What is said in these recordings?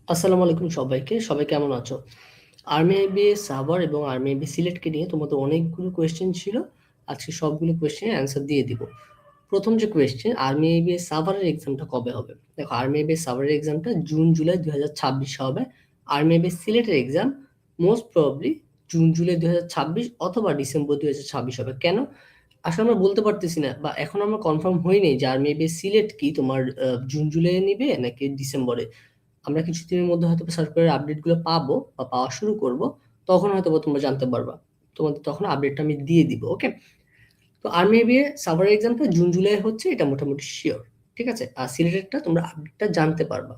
আসসালামু আলাইকুম সবাইকে। সবাই কেমন আছো? আর্মি আইবিএস সাভার এবং আর্মি আইবিএস সিলেটকে নিয়ে তোমাদের অনেকগুলো কোয়েশ্চেন ছিল। আজকে সবগুলো কোয়েশ্চেনের অ্যান্সার দিয়ে দিব। প্রথম যে কোয়েশ্চেন, আর্মি আইবিএস সাভারের এক্সামটা কবে হবে? দেখো, আর্মি আইবিএস সাভারের এক্সামটা জুন জুলাই 2026 হবে। আর্মি আইবিএস সিলেটের exam most probably June July 2026 অথবা ডিসেম্বর 2026 হবে। কেন? আসলে আমরা বলতে পারতেছি না, বা এখন আমরা কনফার্ম হইনি যে আর্মি আইবিএস সিলেট কি তোমার জুন জুলাই নিবে নাকি ডিসেম্বরে। আমরা কিছুদিনের মধ্যে হয়তো সার্কুলার আপডেটগুলো পাবো বা পাওয়া শুরু করব। তখন হয়তো তোমরা জানতে পারবা। তোমাদের তখন আপডেটটা আমি দিয়ে দিব। ওকে? তো আর্মি বিএ সাভার এক্সামটা জুন জুলাই হচ্ছে, এটা মোটামুটি শিওর। ঠিক আছে? আর সিলেটেডটা তোমরা আপডেটটা জানতে পারবা।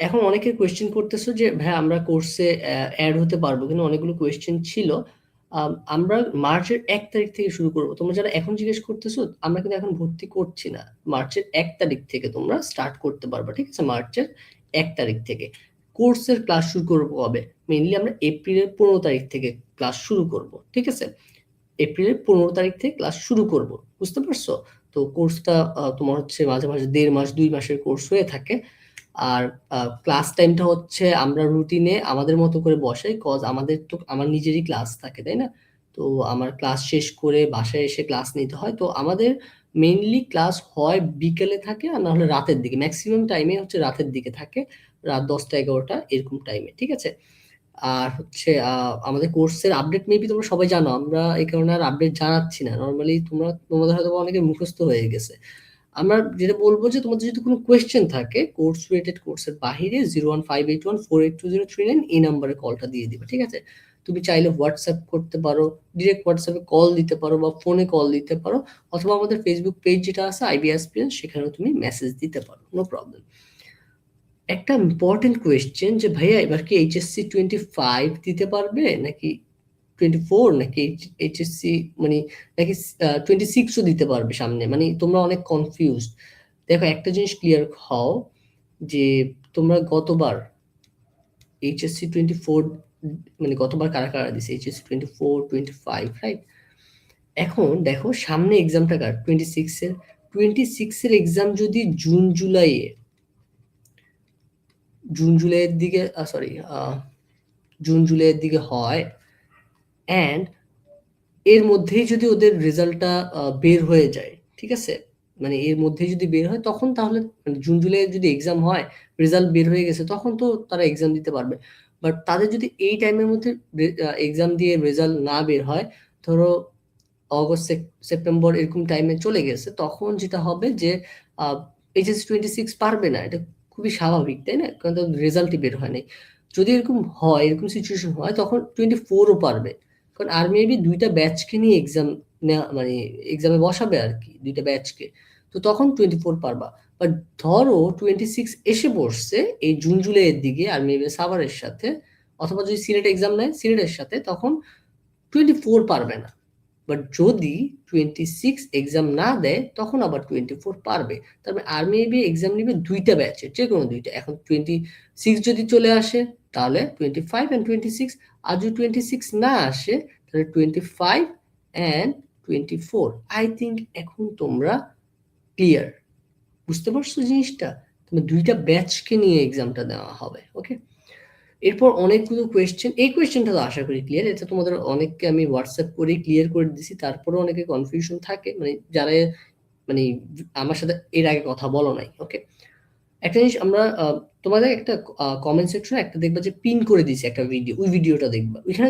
এখন অনেকে কোয়েশ্চেন করতেছো যে ভাই আমরা কোর্সে অ্যাড হতে পারবো, কিন্তু অনেকগুলো কোয়েশ্চেন ছিল। আমরা মার্চের 1 তারিখ থেকে শুরু করব। তোমরা যারা এখন জিজ্ঞেস করতেছো, আমরা কিন্তু এখন ভর্তি করছি না। মার্চের 1 তারিখ থেকে তোমরা স্টার্ট করতে পারবা। ঠিক আছে? মার্চের 1 তারিখ থেকে কোর্সের ক্লাস শুরু করবো কবে? মেইনলি আমরা এপ্রিলের 15 তারিখ থেকে ক্লাস শুরু করব। ঠিক আছে? এপ্রিলের 15 তারিখ থেকে ক্লাস শুরু করব। বুঝতে পারছো? তো কোর্সটা তোমার হচ্ছে মাঝে মাঝে 1.5 মাস 2 মাসের কোর্স হয়ে থাকে। আর ক্লাস টাইমটা হচ্ছে আমরা রুটিনে আমাদের মতো করে বসাই, কজ আমাদের তো আমার নিজেরই ক্লাস থাকে, তাই না? তো আমার ক্লাস শেষ করে বাসায় এসে ক্লাস নিতে হয়। তো আমাদের মেইনলি ক্লাস হয় বিকেলে থাকে, আর না হলে রাতের দিকে। ম্যাক্সিমাম টাইমে হচ্ছে রাতের দিকে থাকে, রাত 10টা 11টা এরকম টাইমে। ঠিক আছে? আর হচ্ছে আমাদের কোর্সের আপডেট মেবি তোমরা সবাই জানো, আমরা এই কারণে আর আপডেট জানাচ্ছি না। নর্মালি তোমাদের হয়তো অনেকে মুখস্থ হয়ে গেছে। আমরা যেটা বলবো যে তোমাদের যদি কোনো কোয়েশ্চেন থাকে কোর্স রিলেটেড, কোর্সের বাহিরে 01581482039 এই নাম্বারে কলটা দিয়ে দিবে। ঠিক আছে? তুমি চাইলে হোয়াটসঅ্যাপ করতে পারো, ডিরেক্ট হোয়াটসঅ্যাপে কল দিতে পারো বা ফোনে কল দিতে পারো, অথবা আমাদের ফেসবুক পেজ যেটা আছে আইবিএসপিএন, সেখানেও তুমি মেসেজ দিতে পারো, নো প্রবলেম। একটা ইম্পর্টেন্ট কোয়েশ্চেন যে ভাইয়া এবার কি এইচএসসি 25 দিতে পারবে নাকি 24, নাকি এইচএসসি মানে নাকি 26ও দিতে পারবে সামনে, মানে তোমরা অনেক কনফিউজড। দেখো, একটা জিনিস ক্লিয়ার হও যে তোমরা গতবার এইচএসসি 24 মানে গতবার কারা কারা দিছে এইচএসসি 24 25, রাইট? এখন দেখো সামনে এক্সামটা কার 26 এর এক্সাম যদি জুন জুলাইয়ের দিকে সরি জুন জুলাইয়ের দিকে হয়, অ্যান্ড এর মধ্যেই যদি ওদের রেজাল্টটা বের হয়ে যায়, ঠিক আছে? মানে এর মধ্যেই যদি বের হয় তখন তাহলে মানে জুন জুলাই যদি এক্সাম হয়, রেজাল্ট বের হয়ে গেছে, তখন তো তারা এক্সাম দিতে পারবে। বাট তাদের যদি এই টাইমের মধ্যে এক্সাম দিয়ে রেজাল্ট না বের হয়, ধরো অগস্ট সেপ্টেম্বর এরকম টাইমে চলে গেছে, তখন যেটা হবে যে এইচএসসি 26 পারবে না। এটা খুবই স্বাভাবিক, তাই না? কারণ তাদের রেজাল্টই বের হয় নাই। যদি এরকম হয়, এরকম সিচুয়েশন হয়, তখন 24ও পারবে। কারণ আর মেবি দুইটা ব্যাচকে নিয়ে এক্সাম নেওয়া, মানে এক্সামে বসাবে আর কি দুইটা ব্যাচকে। তো তখন 24 পারবা। বাট ধরো 26 এসে পড়ছে এই জুন জুলাইয়ের দিকে আর মেবি সাভারের সাথে, অথবা যদি সিলেট এক্সাম নেয় সিলেটের সাথে, তখন 24 পারবে না। বাট যদি 26 এক্সাম না দেয়, তখন আবার 24 পারবে। তারপরে আর্মি এবি এক্সাম নিবে দুইটা ব্যাচে, যে কোনো দুইটা। এখন 26 যদি চলে আসে, তাহলে 25 and 26। আর যদি 26 না আসে, তাহলে 25 and 24। আই থিঙ্ক এখন তোমরা ক্লিয়ার। বুঝতে পারছো জিনিসটা? তোমার দুইটা ব্যাচকে নিয়ে এক্সামটা দেওয়া হবে। ওকে? এরপর অনেকগুলো কোয়েশ্চেন, এই কোয়েশ্চেনটা তো আশা করি ক্লিয়ার। এটা তোমাদের অনেককে আমি হোয়াটসঅ্যাপ করে ক্লিয়ার করে দিছি, তারপরেও অনেকে কনফিউশন থাকে, মানে যারা মানে আমার সাথে এর আগে কথা বলো নাই। ওকে? একটা জিনিস আমরা তোমাদের একটা কমেন্ট সেকশনে একটা দেখবা যে পিন করে দিয়েছে একটা ভিডিও, ওই ভিডিওটা দেখবা। ওইখানে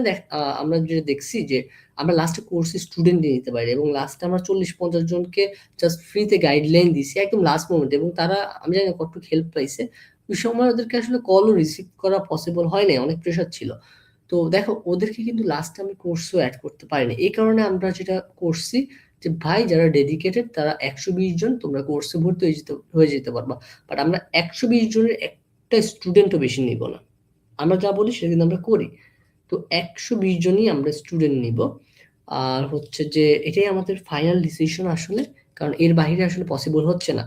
আমরা যেটা দেখছি যে আমরা লাস্টে কোর্সে স্টুডেন্ট নিতে পারি, এবং লাস্টে আমরা 40-50 জনকে জাস্ট ফ্রিতে গাইডলাইন দিছি একদম লাস্ট মোমেন্টে, এবং তারা আমি জানি না কতটুকু হেল্প পাইছে। ওই সময় ওদেরকে আসলে কলও রিসিভ করা পসিবল হয় নাই, অনেক প্রেশার ছিল। তো দেখো, ওদেরকে কিন্তু লাস্টে আমি কোর্সও অ্যাড করতে পারিনি। এই কারণে আমরা যেটা করছি যে ভাই যারা ডেডিকেটেড তারা 120 জন তোমরা কোর্সে ভর্তি হয়ে যেতে পারবা। বাট আমরা 120 জনের একটা স্টুডেন্টও বেশি নিব না। আমরা যা বলি সেটা কিন্তু আমরা করি। তো 120 জনই আমরা স্টুডেন্ট নিব। আর হচ্ছে যে এটাই আমাদের ফাইনাল ডিসিশন আসলে, কারণ এর বাইরে আসলে পসিবল হচ্ছে না।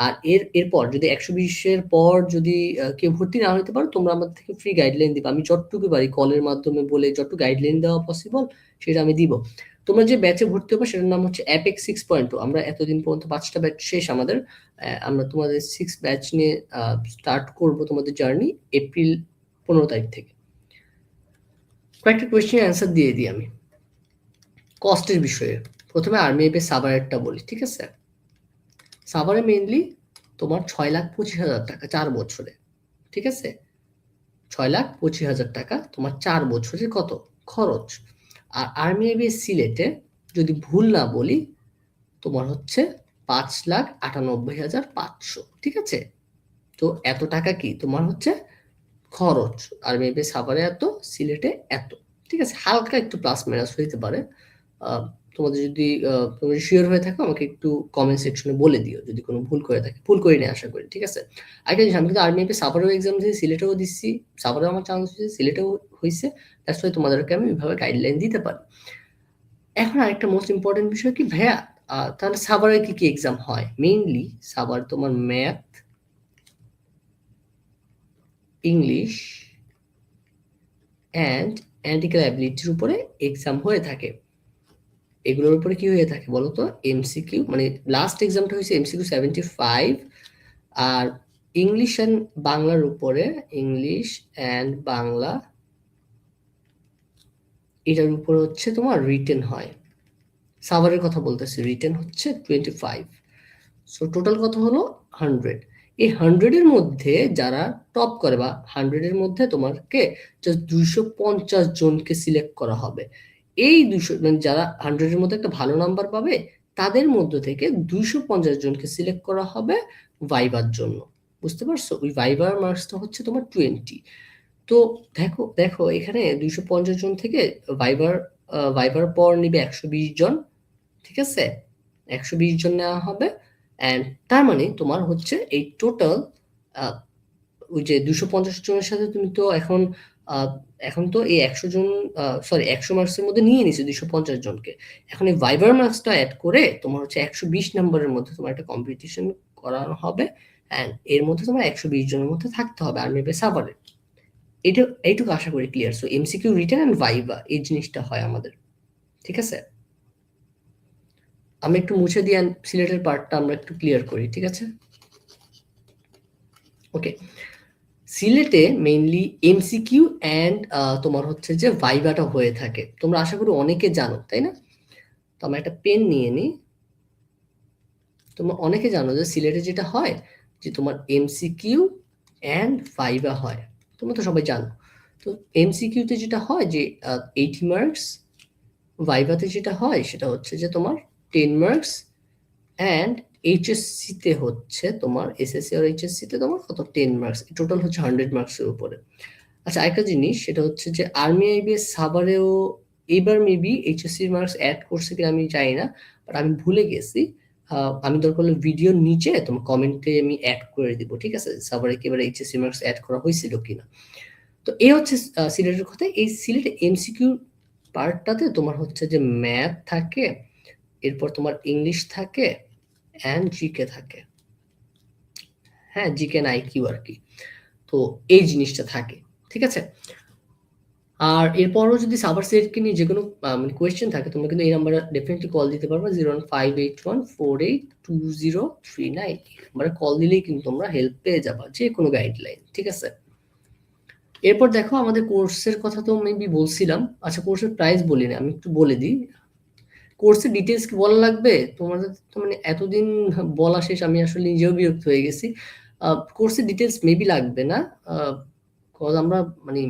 আর এরপর যদি 120-এর পর যদি কেউ ভর্তি না হতে পারো, তোমরা আমাদের থেকে ফ্রি গাইডলাইন দিবা। আমি যতটুকু পারি কলের মাধ্যমে বলে যতটুকু গাইডলাইন দেওয়া পসিবল সেটা আমি দিব। তোমরা যে ব্যাচে ভর্তি হবে সেটার নাম হচ্ছে অ্যাপেক্স 6.2। আমরা এতদিন পর্যন্ত 5টা ব্যাচ শেষ আমাদের। আমরা তোমাদের 6 ব্যাচ নিয়ে স্টার্ট করব তোমাদের জার্নি এপ্রিল 15 তারিখ থেকে। কয়েকটা কোয়েশ্চেনের অ্যান্সার দিয়ে দিই আমি কস্টের বিষয়ে। প্রথমে আর্মি এফ সাভারেরটা বলি, ঠিক আছে? সাভারে মেইনলি তোমার 6,25,000 টাকা 4 বছরে, ঠিক আছে? 6,25,000 টাকা তোমার 4 বছরের কত খরচ। আর আর্মি এফ সিলেটে যদি ভুল না বলি তোমার হচ্ছে 5,98,500, ঠিক আছে? তো এত টাকা কি তোমার হচ্ছে খরচ। আর মেবি সাভারে এত, সিলেটে এত, ঠিক আছে? হালকা একটু প্লাস মাইনাস হইতে পারে। তোমাদের যদি তোমরা শিওর হয়ে থাকো আমাকে একটু কমেন্ট সেকশনে বলে দিও যদি কোনো ভুল করে থাকে। ভুল করি না আশা করি, ঠিক আছে? আরেকটা জিনিস, আমি কিন্তু আর্মি এফে সাভারেও এক্সাম দিয়েছি, সিলেটেও দিচ্ছি। সাভারেও আমার চান্স হয়েছে, সিলেটেও হয়েছে। দ্যাটস ওয়াই তোমাদেরকে আমি ওইভাবে গাইডলাইন দিতে পারি। এখন আরেকটা মোস্ট ইম্পর্টেন্ট বিষয় কি ভাইয়া, তাহলে সাভারে কি কি এক্সাম হয়? মেইনলি সাভার তোমার ম্যাথ, ইংলিশ অ্যান্ড অ্যান্টিক্যাল অ্যাবিলিটির উপরে এক্সাম হয়ে থাকে। এগুলোর উপরে কি হয়ে থাকে বলো তো? এমসিকিউ, মানে লাস্ট এক্সামটা হয়েছে এমসিকিউ 75। আর ইংলিশ অ্যান্ড বাংলার উপরে, ইংলিশ অ্যান্ড বাংলা এটার উপর হচ্ছে তোমার রিটেন হয়। সাভারের কথা বলতেছি, রিটেন হচ্ছে 25। সো টোটাল কত হলো 100। এই 100-এর মধ্যে যারা টপ করে বা 100-এর মধ্যে তোমাকে জাস্ট 250 জনকে সিলেক্ট করা হবে। এই 200 মানে যারা 100-এর মধ্যে একটা ভালো নাম্বার পাবে তাদের মধ্য থেকে 250 জনকে সিলেক্ট করা হবে ভাইবার জন্য। বুঝতে পারছো? ওই ভাইবার মার্কসটা হচ্ছে তোমার 20। তো দেখো দেখো এখানে 250 জন থেকে ভাইবার ভাইবার পর নিবে 120 জন, ঠিক আছে? 120 জন নেওয়া হবে। অ্যান্ড তার মানে তোমার হচ্ছে এই টোটাল ওই যে 250 জনের সাথে তুমি তো এখন এখন তো এই 100 জন, সরি 100 মার্কসের মধ্যে নিয়ে নিছে 250 জনকে। এখন এই ভাইবার মার্কসটা অ্যাড করে তোমার হচ্ছে 120 নম্বরের মধ্যে তোমার একটা কম্পিটিশন করানো হবে। অ্যান্ড এর মধ্যে তোমার 120 জনের মধ্যে থাকতে হবে আর্মি বেস সাভারে। এটা এইটুকু আশা করি clear. So MCQ written and viva এই জিনিসটা হয় আমাদের, ঠিক আছে? আমি একটু মুছে দিয়ে সিলেটের পার্টটা আমরা একটু ক্লিয়ার করি, ঠিক আছে? ওকে, সিলেটে মেইনলি এমসিকিউ অ্যান্ড তোমার হচ্ছে যে ভাইভাটা হয়ে থাকে। তোমরা আশা করি অনেকে জানো, তাই না? তো আমরা একটা পেন নিয়ে নিই। তোমরা অনেকে জানো যে সিলেটে যেটা হয় যে তোমার এমসিকিউ অ্যান্ড ভাইভা হয়। তোমরা তো সবাই জানো। তো এমসিকিউতে যেটা হয় যে 80 মার্কস, ভাইভাতে যেটা হয় সেটা হচ্ছে যে তোমার 10 মার্কস, অ্যান্ড এইচএসসিতে হচ্ছে তোমার, এসএসসি আর এইচএসসিতে তোমার কত 10 মার্কস, টোটাল হচ্ছে 100 মার্কসের উপরে। আচ্ছা, আরেকটা জিনিস সেটা হচ্ছে যে আর্মি আইবিএস সাভারেও এবার মেবি এইচএসসি মার্কস অ্যাড করছে কিনা আমি জানি না, বাট আমি ভুলে গেছি। আমি দরকার হলে ভিডিওর নিচে তোমার কমেন্টে আমি অ্যাড করে দিব, ঠিক আছে? সাভারে কি এবার এইচএসসি মার্কস অ্যাড করা হয়েছিল কিনা। তো এই হচ্ছে সিলেটের কথা। এই সিলেটে এমসিকিউ পার্টটাতে তোমার হচ্ছে যে ম্যাথ থাকে, এরপর তোমার ইংলিশ থাকে অ্যান্ড জিকে থাকে। হ্যাঁ, জিকে না আইকিউ আর কি। তো এই জিনিসটা থাকে, ঠিক আছে? আর এরপরও যদি সাভার সিলেটকে নিয়ে যে কোনো মানে কোয়েশ্চেন থাকে তোমরা কিন্তু এই নাম্বারে ডেফিনেটলি কল দিতে পারবে, 01581482039। নাম্বারে কল দিলেই কিন্তু তোমরা হেল্প পেয়ে যাবা, যে কোনো গাইডলাইন, ঠিক আছে? এরপর দেখো আমাদের কোর্সের কথা তো মেবি বলছিলাম। আচ্ছা, কোর্সের প্রাইস বলি না, আমি একটু বলে দিই। কোর্সের ডিটেলস কি বলা লাগবে? তোমাদের তো মানে এতদিন বলা শেষ, আমি আসলে নিজেও বিরক্ত হয়ে গেছি। কোর্সের ডিটেলস মেবি লাগবে না, কজ আমরা মানে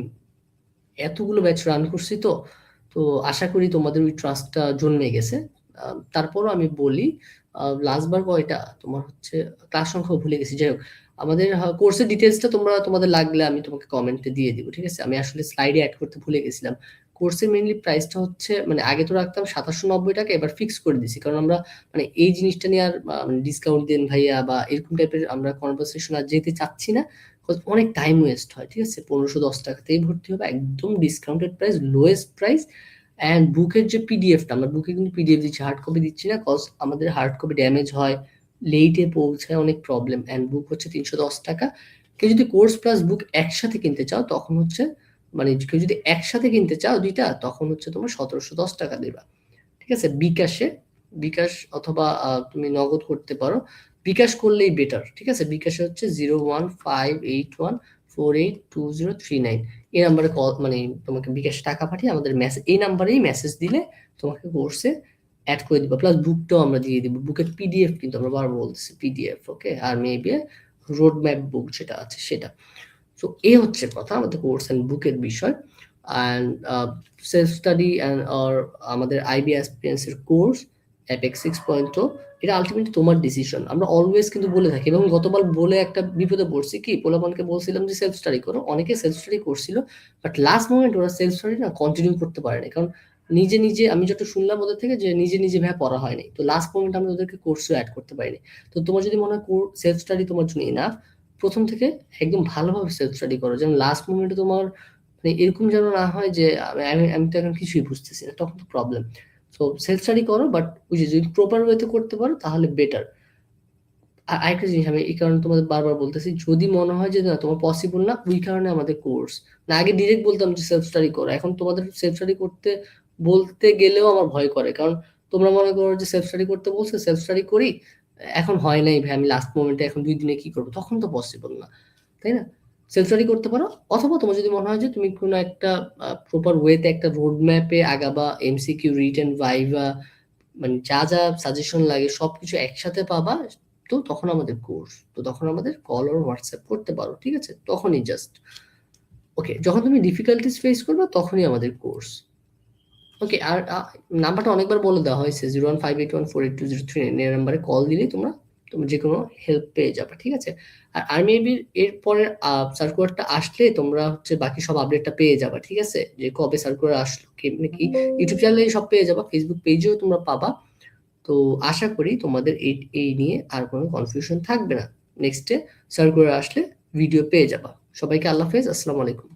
এতগুলো ব্যাচ রান করছি। তো তো আশা করি তোমাদের ওই ট্রাস্টটা জন্মে গেছে। তারপরও আমি বলি, লাস্ট বার কয়টা তোমার হচ্ছে ক্লাস সংখ্যা ভুলে গেছি। যাই হোক, আমাদের কোর্সের ডিটেলসটা তোমরা তোমাদের লাগলে আমি তোমাকে কমেন্টে দিয়ে দিব, ঠিক আছে? আমি আসলে স্লাইডে অ্যাড করতে ভুলে গেছিলাম। কোর্সের মেইনলি প্রাইসটা হচ্ছে মানে আগে তো রাখতাম 2790 টাকা, এবার ফিক্স করে দিছি, কারণ আমরা মানে এই জিনিসটা নিয়ে আর মানে ডিসকাউন্ট দেন ভাইয়া বা এরকম টাইপের আমরা কনভারসেশন আর যেতে চাচ্ছি না। অনেক টাইম ওয়েস্ট হয়, ঠিক আছে? 1510 টাকাতেই ভর্তি হবে, একদম discounted price, lowest price. And বুকের যে পিডিএফটা, আমরা বুকে কিন্তু পিডিএফ দিচ্ছি, হার্ড কপি দিচ্ছি না, কজ আমাদের হার্ড কপি ড্যামেজ হয়, লেটে পৌঁছায়, অনেক প্রবলেম। অ্যান্ড বুক হচ্ছে 310 টাকা। কেউ যদি কোর্স প্লাস বুক একসাথে কিনতে চাও তখন হচ্ছে মানে কেউ যদি একসাথে কিনতে চাও দুইটা, তখন হচ্ছে তোমার 1710 টাকা দেবা। ঠিক আছে? বিকাশ অথবা তুমি নগদ করতে পারো। বিকাশ করলেই বেটার, ঠিক আছে? বিকাশে হচ্ছে 0158148203 এই নাম্বারে কল, মানে তোমাকে বিকাশ টাকা পাঠিয়ে আমাদের মেসেজ, এই নাম্বারেই মেসেজ দিলে তোমাকে কোর্সে অ্যাড করে দিব, প্লাস বুকটাও আমরা দিয়ে দিব। বুকের পিডিএফ কিন্তু আমরা বারবার বলতেছি পিডিএফ, ওকে? আর মেবি রোড ম্যাপ বুক যেটা আছে সেটা। সো এই হচ্ছে কথা আমাদের কোর্স অ্যান্ড বুকের বিষয়। অ্যান্ড সেলফ স্টাডি অ্যান্ড আর আমাদের আইবি এক্সপিরিয়েন্সের কোর্স অ্যাপেক্স 6.0, এটা আলটিমেটলি তোমার ডিসিশন। আমরা অলওয়েজ কিন্তু বলে থাকি, এবং গতবার বলে একটা বিপদে পড়ছি, কি পোলাপানকে বলছিলাম যে সেলফ স্টাডি করো, অনেকে সেলফ স্টাডি করছিল, বাট লাস্ট মোমেন্ট ওরা সেলফ স্টাডি না কন্টিনিউ করতে পারেনি, কারণ নিজে নিজে আমি যত শুনলাম ওদের থেকে যে নিজে নিজে ভাবে পড়া হয়নি, তো লাস্ট মোমেন্ট আমরা ওদেরকে কোর্সও অ্যাড করতে পারিনি। তো তোমার যদি মনে হয় সেলফ স্টাডি তোমার জন্য এনাফ, প্রথম থেকে একদম ভালোভাবে সেলফ স্টাডি করো, যেন লাস্ট মোমেন্টে তোমার মানে এরকম যেন না হয় যে আমি তো এখন কিছুই বুঝতেছি না, তখন তো প্রবলেম। সো সেলফ স্টাডি করো, বাট ওই যে যদি প্রপার ওয়েতে করতে পারো তাহলে বেটার। আর আরেকটা জিনিস আমি এই কারণে তোমাদের বারবার বলতেছি, যদি মনে হয় যে না তোমার পসিবল না, ওই কারণে আমাদের কোর্স না, আগে ডিরেক্ট বলতাম যে সেলফ স্টাডি করো, এখন তোমাদের সেলফ স্টাডি করতে বলতে গেলেও আমার ভয় করে, কারণ তোমরা মনে করো যে সেলফ স্টাডি করতে বলছে, সেলফ স্টাডি করি, এখন হয় নাই ভাই, আমি লাস্ট মোমেন্টে এখন 2 দিনে কি করবো, তখন তো পসিবল না, তাই না? সেলফ স্টাডি করতে পারো, অথবা তোমার যদি মনে হয় যে তুমি কোনো একটা প্রপার ওয়েতে একটা রোড ম্যাপে আগাবা, এমসিকিউ, রিটেন, ভাইভা, মানে যা যা সাজেশন লাগে সবকিছু একসাথে পাবা, তো তখন আমাদের কোর্স, তো তখন আমাদের কল আর হোয়াটসঅ্যাপ করতে পারো, ঠিক আছে? তখনই জাস্ট, ওকে? যখন তুমি ডিফিকাল্টিস ফেস করবে তখনই আমাদের কোর্স, ওকে? আর নাম্বারটা অনেকবার বলে দেওয়া হয়েছে, 01581482039 এই নাম্বারে কল দিলেই তোমরা যে কোনো হেল্প পেয়ে যাবে, ঠিক আছে? আর আর্মিবির এরপরের সার্কুলারটা আসলে তোমরা হচ্ছে বাকি সব আপডেটটা পেয়ে যাবা, ঠিক আছে? যে কবে সার্কুলার আসলো, কেমনে কি, ইউটিউব চ্যানেলে সব পেয়ে যাবা, ফেসবুক পেজেও তোমরা পাবা। তো আশা করি তোমাদের এই নিয়ে আর কোনো কনফিউশন থাকবে না। নেক্সটে সার্কুলার আসলে ভিডিও পেয়ে যাবা। সবাইকে আল্লাহ হাফেজ, আসসালামু আলাইকুম।